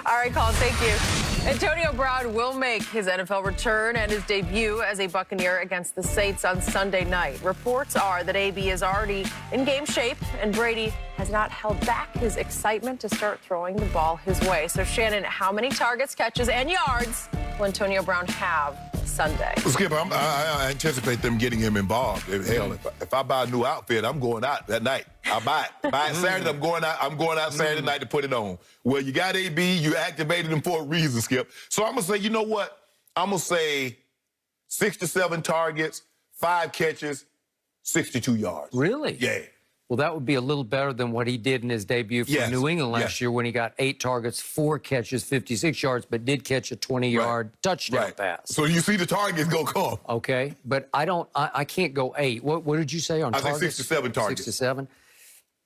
All right, Colin, thank you. Antonio Brown will make his NFL return and his debut as a Buccaneer against the Saints on Sunday night. Reports are that AB is already in game shape, and Brady has not held back his excitement to start throwing the ball his way. So, Shannon, how many targets, catches, and yards will Antonio Brown have Sunday? Well, Skip, I anticipate them getting him involved. Hell, if I buy a new outfit, I'm going out that night. I buy it. Buy it Saturday. I'm going out Saturday night to put it on. Well, you got AB. You activated him for a reason, Skip. So I'm gonna say, you know what? I'm gonna say 6 to 7 targets, 5 catches, 62 yards. Really? Yeah. Well, that would be a little better than what he did in his debut for New England last year when he got 8 targets, 4 catches, 56 yards, but did catch a 20-yard touchdown pass. So you see the targets go come. Okay, but I can't go 8. What did you say on targets? I think 6 to 7 targets. 6 to 7?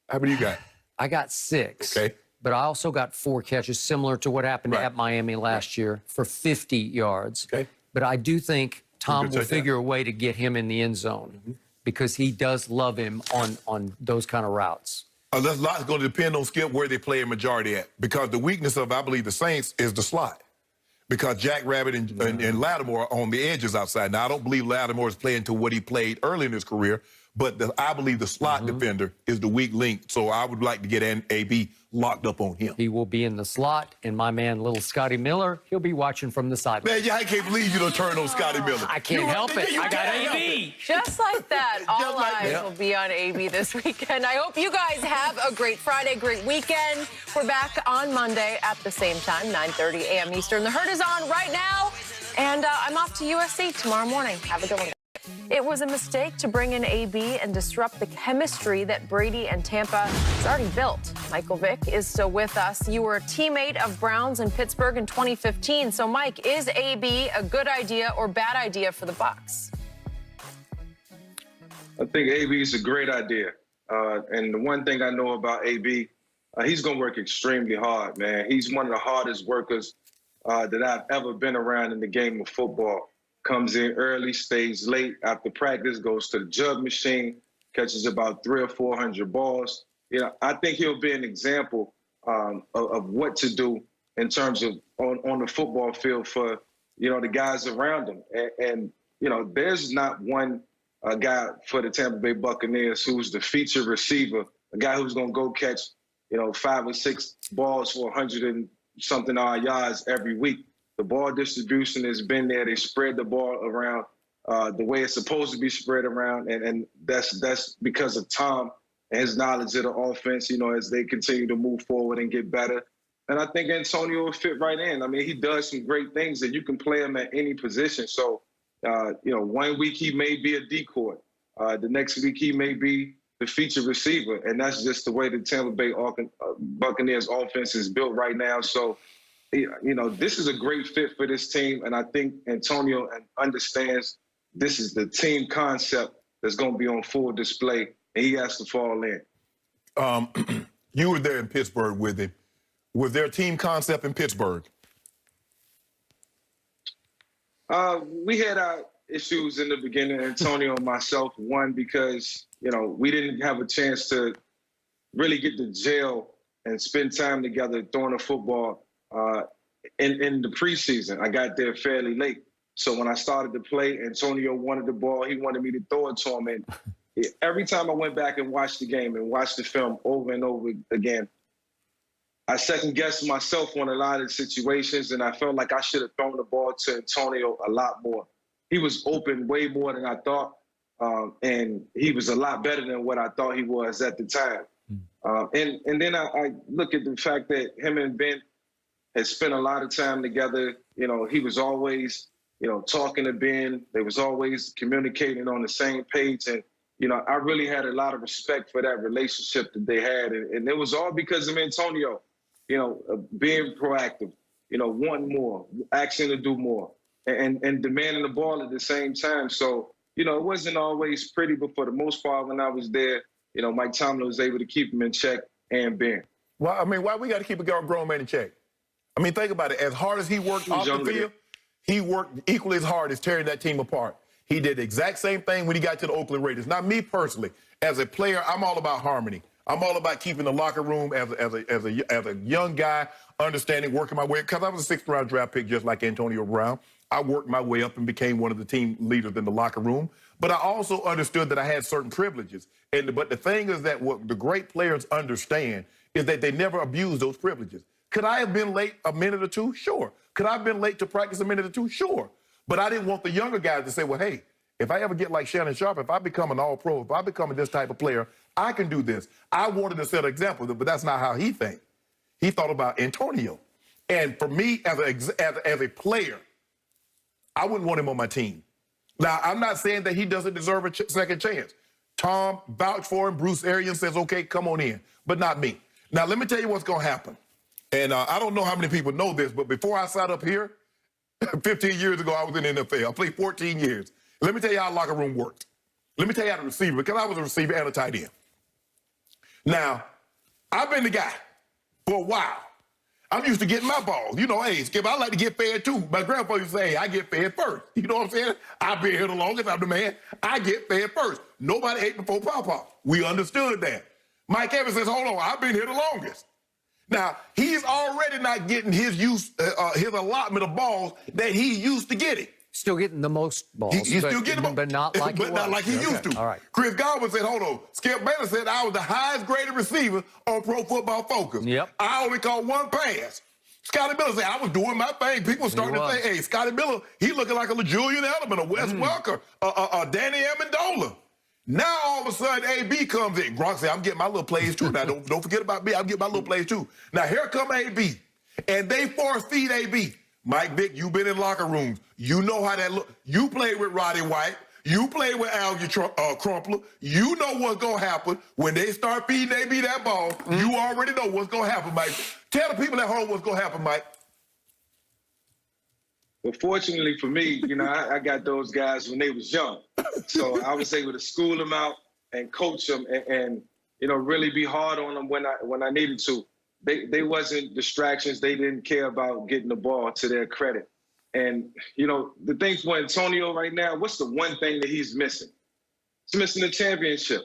How many you got? I got 6. Okay. But I also got 4 catches, similar to what happened at Miami last year, for 50 yards. Okay. But I do think Tom will figure a way to get him in the end zone because he does love him on those kind of routes. There's a lot going to depend on, Skip, where they play a majority at. Because the weakness of, I believe, the Saints is the slot. Because Jack Rabbit and Lattimore are on the edges outside. Now, I don't believe Lattimore is playing to what he played early in his career, but I believe the slot defender is the weak link. So I would like to get AB locked up on him. He will be in the slot, and my man, little Scotty Miller, he'll be watching from the sideline. Man, I can't believe you don't turn on Scotty Miller. I can't help it. I got AB. Just like that, all eyes will be on AB this weekend. I hope you guys have a great Friday, great weekend. We're back on Monday at the same time, 9:30 a.m. Eastern. The Herd is on right now, and I'm off to USC tomorrow morning. Have a good one. It was a mistake to bring in AB and disrupt the chemistry that Brady and Tampa has already built. Michael Vick is still with us. You were a teammate of Brown's in Pittsburgh in 2015. So, Mike, is AB a good idea or bad idea for the Bucs? I think AB is a great idea. And the one thing I know about AB, he's going to work extremely hard, man. He's one of the hardest workers that I've ever been around in the game of football. Comes in early, stays late after practice, goes to the jug machine, catches about 300 or 400 balls. You know, I think he'll be an example of what to do in terms of on the football field for, you know, the guys around him. And you know, there's not one guy for the Tampa Bay Buccaneers who's the feature receiver, a guy who's going to go catch, you know, 5 or 6 balls for 100 and something odd yards every week. The ball distribution has been there. They spread the ball around the way it's supposed to be spread around, and that's because of Tom and his knowledge of the offense, you know, as they continue to move forward and get better. And I think Antonio will fit right in. I mean, he does some great things, and you can play him at any position. So, you know, one week he may be a decoy. The next week he may be the feature receiver, and that's just the way the Tampa Bay Buccaneers offense is built right now. So, you know, this is a great fit for this team, and I think Antonio understands this is the team concept that's going to be on full display, and he has to fall in. You were there in Pittsburgh with him. Was there a team concept in Pittsburgh? We had our issues in the beginning, Antonio and myself. One, because, you know, we didn't have a chance to really get to gel and spend time together throwing the football in the preseason. I got there fairly late. So when I started to play, Antonio wanted the ball. He wanted me to throw it to him. And every time I went back and watched the game and watched the film over and over again, I second-guessed myself on a lot of situations, and I felt like I should have thrown the ball to Antonio a lot more. He was open way more than I thought, and he was a lot better than what I thought he was at the time. And then I look at the fact that him and Ben had spent a lot of time together. You know, he was always, you know, talking to Ben. They was always communicating on the same page. And, you know, I really had a lot of respect for that relationship that they had. And it was all because of Antonio, you know, being proactive, you know, wanting more, asking to do more, and demanding the ball at the same time. So, you know, it wasn't always pretty, but for the most part, when I was there, you know, Mike Tomlin was able to keep him in check and Ben. Well, I mean, why we got to keep a grown man in check? I mean, think about it. As hard as he worked off the field, he worked equally as hard as tearing that team apart. He did the exact same thing when he got to the Oakland Raiders. Not me personally. As a player, I'm all about harmony. I'm all about keeping the locker room as a young guy, understanding, working my way. Because I was a 6th-round draft pick just like Antonio Brown. I worked my way up and became one of the team leaders in the locker room. But I also understood that I had certain privileges. But the thing is that what the great players understand is that they never abuse those privileges. Could I have been late a minute or two? Sure. Could I have been late to practice a minute or two? Sure. But I didn't want the younger guys to say, well, hey, if I ever get like Shannon Sharpe, if I become an all-pro, if I become this type of player, I can do this. I wanted to set an example, but that's not how he thinks. He thought about Antonio. And for me, as a player, I wouldn't want him on my team. Now, I'm not saying that he doesn't deserve a second chance. Tom vouched for him. Bruce Arians says, okay, come on in, but not me. Now, let me tell you what's going to happen. And I don't know how many people know this, but before I sat up here, 15 years ago, I was in the NFL. I played 14 years. Let me tell you how the locker room worked. Let me tell you how the receiver, because I was a receiver and a tight end. Now, I've been the guy for a while. I'm used to getting my balls. You know, hey, Skip, I like to get fed too. My grandpa used to say, hey, I get fed first. You know what I'm saying? I've been here the longest. I'm the man. I get fed first. Nobody ate before Papa. We understood that. Mike Evans says, hold on, I've been here the longest. Now, he's already not getting his allotment of balls that he used to getting. Still getting the most balls. He's still getting them, but not like he used to. All right. Chris Godwin said, hold on. Skip Bayless said I was the highest graded receiver on Pro Football Focus. Yep. I only caught one pass. Scotty Miller said I was doing my thing. People starting to say, hey, Scotty Miller, he looking like a Julian Edelman, a Wes Welker, a Danny Amendola. Now, all of a sudden, AB comes in. Gronk said, I'm getting my little plays, too. Now, don't forget about me. I'm getting my little plays, too. Now, here come AB. And they force-feed AB. Mike Vick, you've been in locker rooms. You know how that look. You played with Roddy White. You played with Al Crumpler. You know what's going to happen. When they start feeding AB that ball, you already know what's going to happen, Mike. Tell the people at home what's going to happen, Mike. Well, fortunately for me, you know, I got those guys when they was young. So I was able to school them out and coach them and you know, really be hard on them when I needed to. They wasn't distractions. They didn't care about getting the ball, to their credit. And, you know, the thing for Antonio right now, what's the one thing that he's missing? He's missing the championship.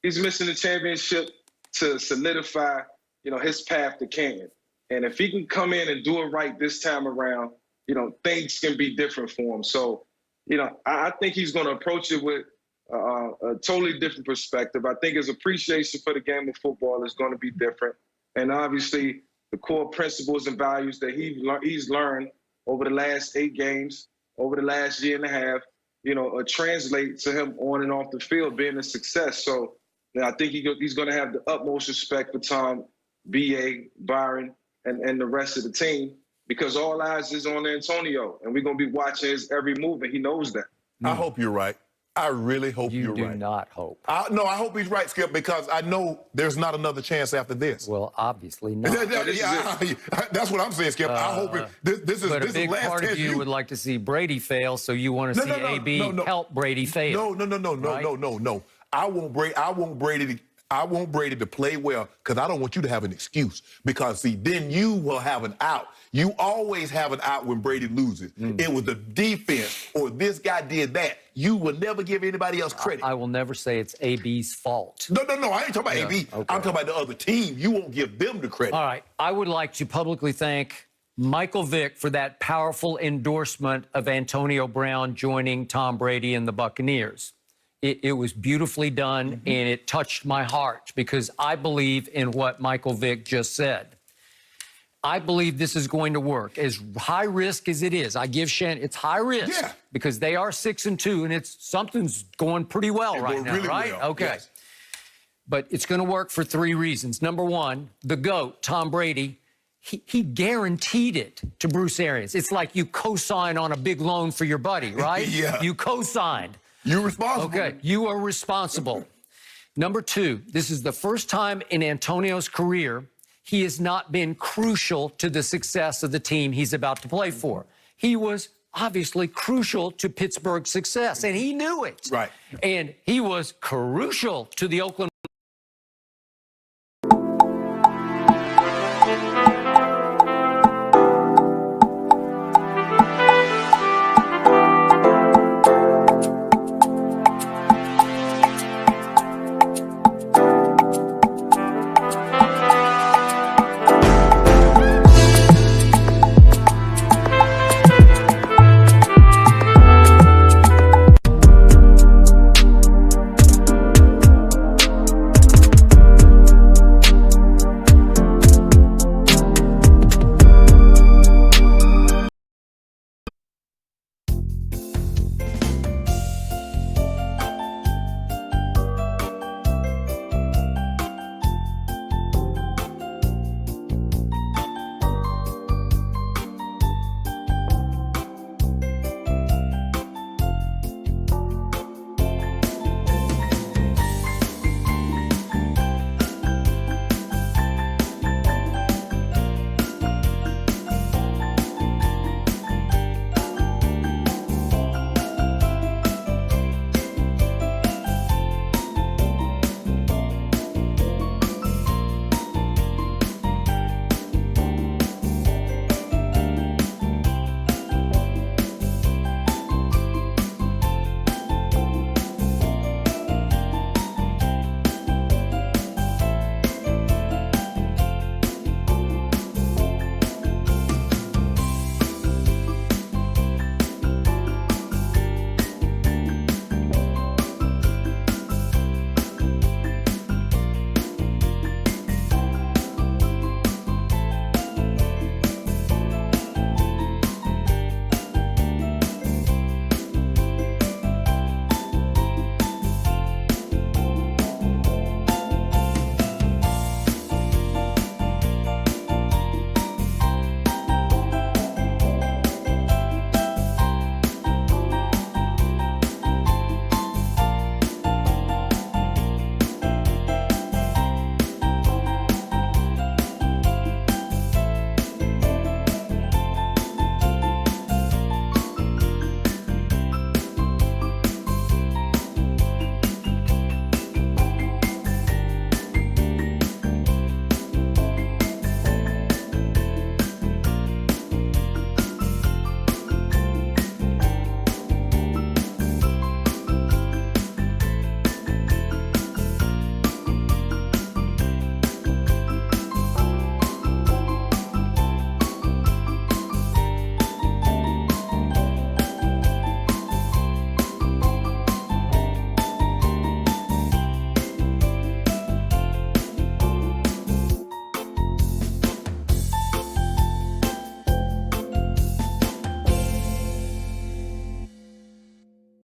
He's missing the championship to solidify, you know, his path to Canton. And if he can come in and do it right this time around, you know, things can be different for him. So, you know, I think he's going to approach it with a totally different perspective. I think his appreciation for the game of football is going to be different. And obviously, the core principles and values that he's learned over the last 8 games, over the last year and a half, you know, translate to him on and off the field being a success. So, you know, I think he's going to have the utmost respect for Tom, B.A., Byron, and the rest of the team, because all eyes is on Antonio, and we're going to be watching his every move, and he knows that. I hope you're right. I really hope you're right. You do not hope. No, I hope he's right, Skip, because I know there's not another chance after this. Well, obviously not. That's what I'm saying, Skip. I hope this is But a big last part of you would like to see Brady fail, so you want to see AB help Brady fail. No. I want Brady to play well, because I don't want you to have an excuse. Because, see, then you will have an out. You always have an out when Brady loses. It was the defense, or this guy did that. You will never give anybody else credit. I will never say it's AB's fault. No. I ain't talking about AB. Okay. I'm talking about the other team. You won't give them the credit. All right. I would like to publicly thank Michael Vick for that powerful endorsement of Antonio Brown joining Tom Brady and the Buccaneers. It was beautifully done, and it touched my heart, because I believe in what Michael Vick just said. I believe this is going to work. As high risk as it is, I give Shannon, it's high risk, because they are 6-2, and something's going pretty well right now, right? Well. Okay. Yes. But it's going to work for 3 reasons. Number one, the GOAT, Tom Brady, he guaranteed it to Bruce Arians. It's like you co-sign on a big loan for your buddy, right? You co-signed. You're responsible. Okay, you are responsible. Number 2, this is the first time in Antonio's career he has not been crucial to the success of the team he's about to play for. He was obviously crucial to Pittsburgh's success, and he knew it. Right. And he was crucial to the Oakland